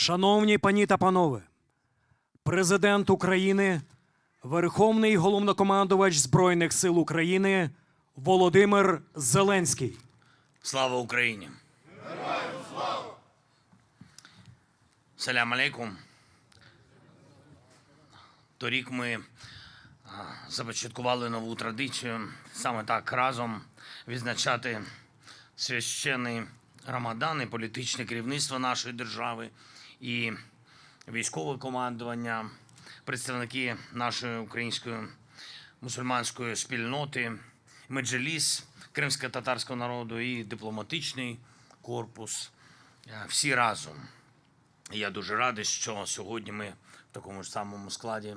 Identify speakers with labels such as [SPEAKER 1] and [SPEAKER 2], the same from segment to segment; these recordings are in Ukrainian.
[SPEAKER 1] Шановні пані та панове, Президент України, Верховний Головнокомандувач Збройних сил України Володимир Зеленський.
[SPEAKER 2] Слава Україні! Героям слава! Салям алейкум. Торік ми започаткували нову традицію, саме так разом відзначати священний Рамадан і політичне керівництво нашої держави, і військове командування, представники нашої української мусульманської спільноти, меджліс кримсько-татарського народу і дипломатичний корпус. Всі разом. Я дуже радий, що сьогодні ми в такому ж самому складі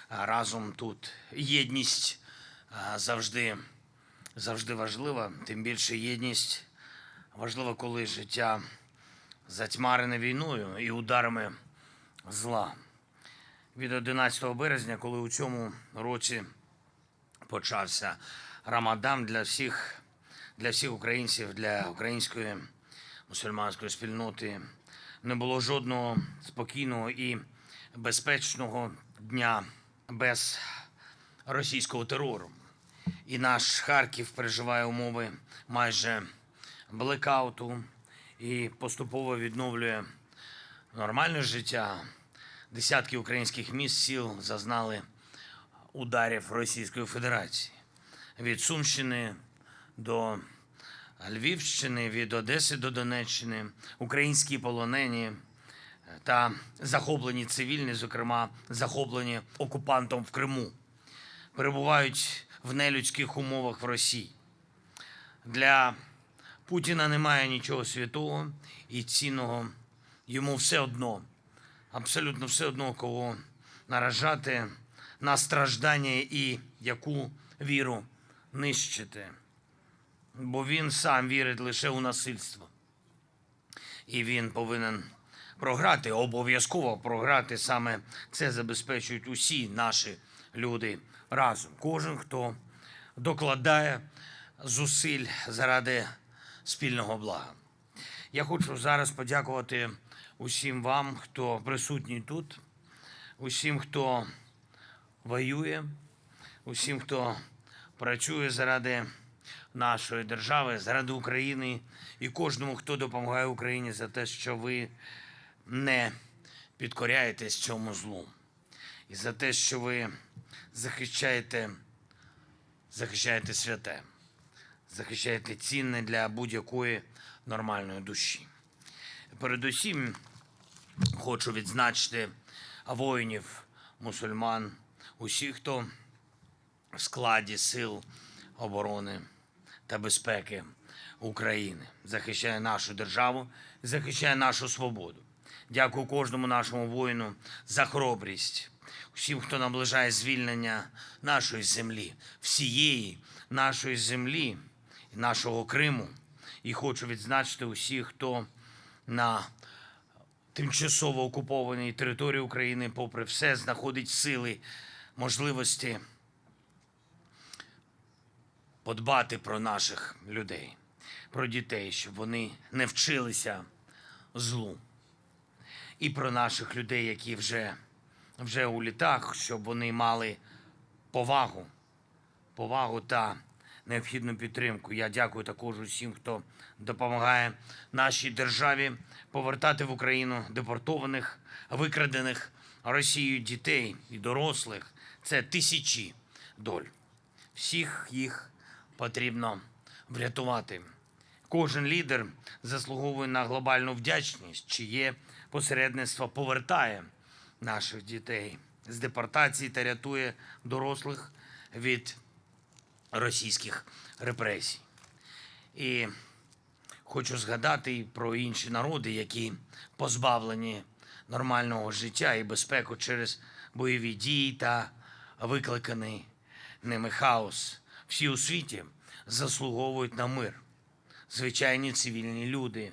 [SPEAKER 2] разом тут. Єдність завжди важлива, тим більше єдність важлива, коли життя затьмарене війною і ударами зла. Від 11 березня, коли у цьому році почався Рамадан, для всіх українців, для української мусульманської спільноти не було жодного спокійного і безпечного дня без російського терору. І наш Харків переживає умови майже блекауту і поступово відновлює нормальне життя. Десятки українських міст, сіл зазнали ударів Російської Федерації. Від Сумщини до Львівщини, від Одеси до Донеччини, українські полонені та захоплені цивільні, зокрема захоплені окупантом в Криму, перебувають в нелюдських умовах в Росії. Для Путіна немає нічого святого і цінного. Йому все одно, абсолютно все одно, кого наражати на страждання і яку віру нищити. Бо він сам вірить лише у насильство. І він повинен програти, обов'язково програти. Саме це забезпечують усі наші люди разом. Кожен, хто докладає зусиль заради спільного блага. Я хочу зараз подякувати усім вам, хто присутній тут, усім, хто воює, усім, хто працює заради нашої держави, заради України, і кожному, хто допомагає Україні, за те, що ви не підкоряєтесь цьому злу. І за те, що ви захищаєте святе, захищаєте цінне для будь-якої нормальної душі. Передусім хочу відзначити воїнів, мусульман, усіх, хто в складі сил оборони та безпеки України захищає нашу державу, захищає нашу свободу. Дякую кожному нашому воїну за хоробрість, усім, хто наближає звільнення нашої землі, всієї нашої землі, нашого Криму. І хочу відзначити усіх, хто на тимчасово окупованій території України, попри все, знаходить сили, можливості подбати про наших людей, про дітей, щоб вони не вчилися злу. І про наших людей, які вже у літах, щоб вони мали повагу та необхідну підтримку. Я дякую також усім, хто допомагає нашій державі повертати в Україну депортованих, викрадених Росією дітей і дорослих. Це тисячі доль. Всіх їх потрібно врятувати. Кожен лідер заслуговує на глобальну вдячність, чиє посередництво повертає наших дітей з депортації та рятує дорослих від російських репресій. І хочу згадати і про інші народи, які позбавлені нормального життя і безпеку через бойові дії та викликаний ними хаос. Всі у світі заслуговують на мир. Звичайні цивільні люди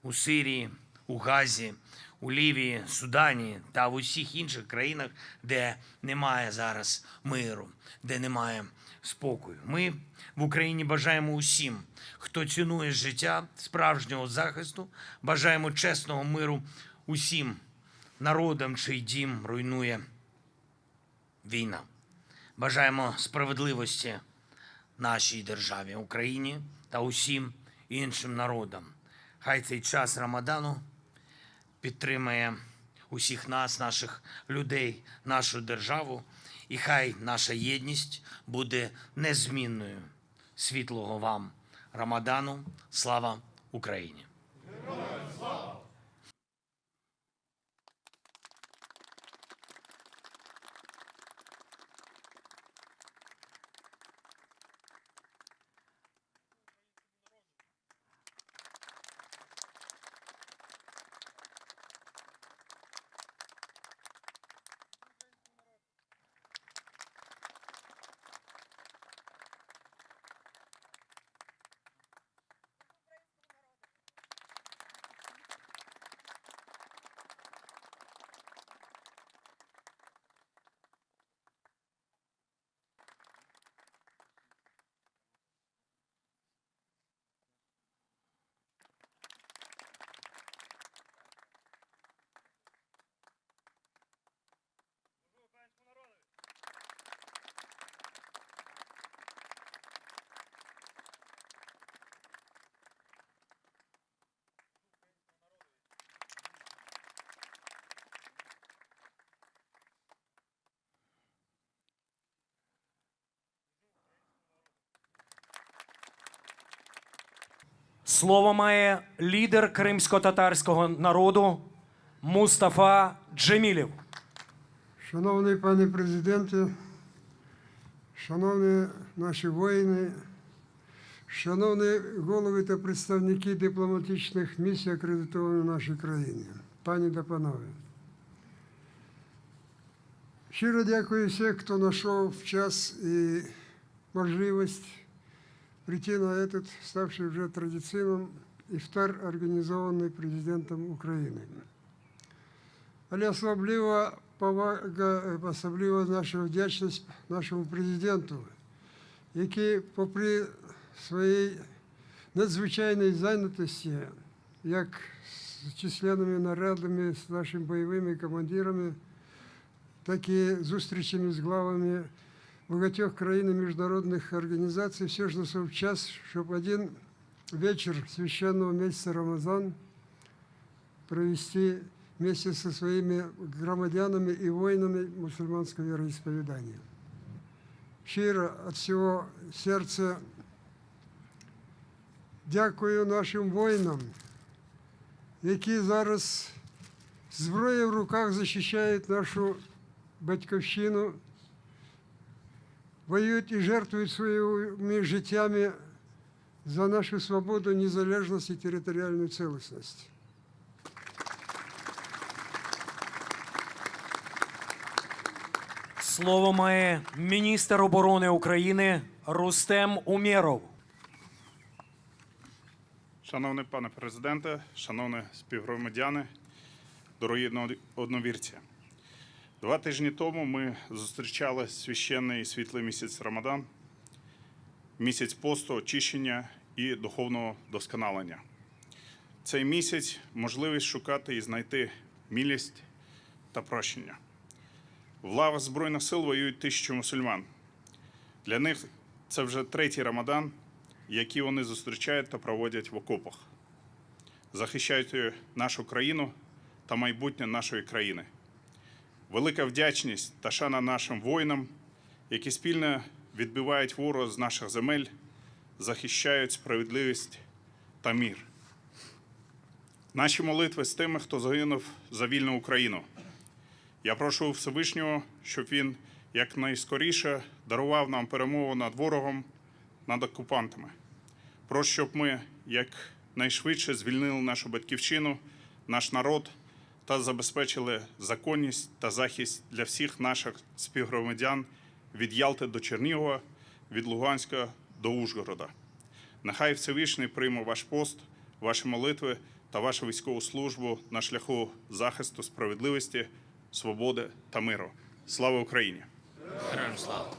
[SPEAKER 2] у Сирії, у Газі, у Лівії, Судані та в усіх інших країнах, де немає зараз миру, де немає спокою. Ми в Україні бажаємо усім, хто цінує життя, справжнього захисту, бажаємо чесного миру усім народам, чий дім руйнує війна. Бажаємо справедливості нашій державі, Україні та усім іншим народам. Хай цей час Рамадану підтримає усіх нас, наших людей, нашу державу, і хай наша єдність буде незмінною. Світлого вам Рамадану! Слава Україні!
[SPEAKER 1] Слово має лідер кримсько-татарського народу Мустафа Джемілєв.
[SPEAKER 3] Шановний пане президенте, шановні наші воїни, шановні голови та представники дипломатичних місій, акредитованих в нашій країні, пані та панове. Щиро дякую всіх, хто знайшов час і можливість прийти на этот, ставший вже традиційним, іфтар, організований президентом України. Але особливо наша вдячність нашому президенту, який, попри своїй надзвичайній зайнятості, як з численними нарадами з нашими бойовими командирами, так і зустрічами з главами багатьох країн і міжнародних організацій, все ж знайшов час, щоб один вечір священного місяця Рамазан провести вместе со своими громадянами и воинами мусульманского вероисповедания. Щиро від всього серця дякую нашим воїнам, які зараз зброєю в руках захищають нашу батьківщину, воюють і жертвують своїми життями за нашу свободу, незалежність і територіальну цілісність.
[SPEAKER 1] Слово має міністр оборони України Рустем Умєров.
[SPEAKER 4] Шановний пане президенте, шановні співгромадяни, дорогі одновірці. 2 тижні тому ми зустрічали священний і світлий місяць Рамадан, місяць посту, очищення і духовного досконалення. Цей місяць – можливість шукати і знайти милість та прощення. В лавах Збройних сил воюють тисячі мусульман. Для них це вже 3-й Рамадан, який вони зустрічають та проводять в окопах, захищають нашу країну та майбутнє нашої країни. Велика вдячність та шана нашим воїнам, які спільно відбивають ворога з наших земель, захищають справедливість та мир. Наші молитви з тими, хто загинув за вільну Україну. Я прошу Всевишнього, щоб він якнайскоріше дарував нам перемогу над ворогом, над окупантами. Прошу, щоб ми якнайшвидше звільнили нашу батьківщину, наш народ та забезпечили законність та захист для всіх наших співгромадян від Ялти до Чернігова, від Луганська до Ужгорода. Нехай Всевишній прийме ваш пост, ваші молитви та вашу військову службу на шляху захисту справедливості, свободи та миру. Слава Україні!
[SPEAKER 2] Героям слава!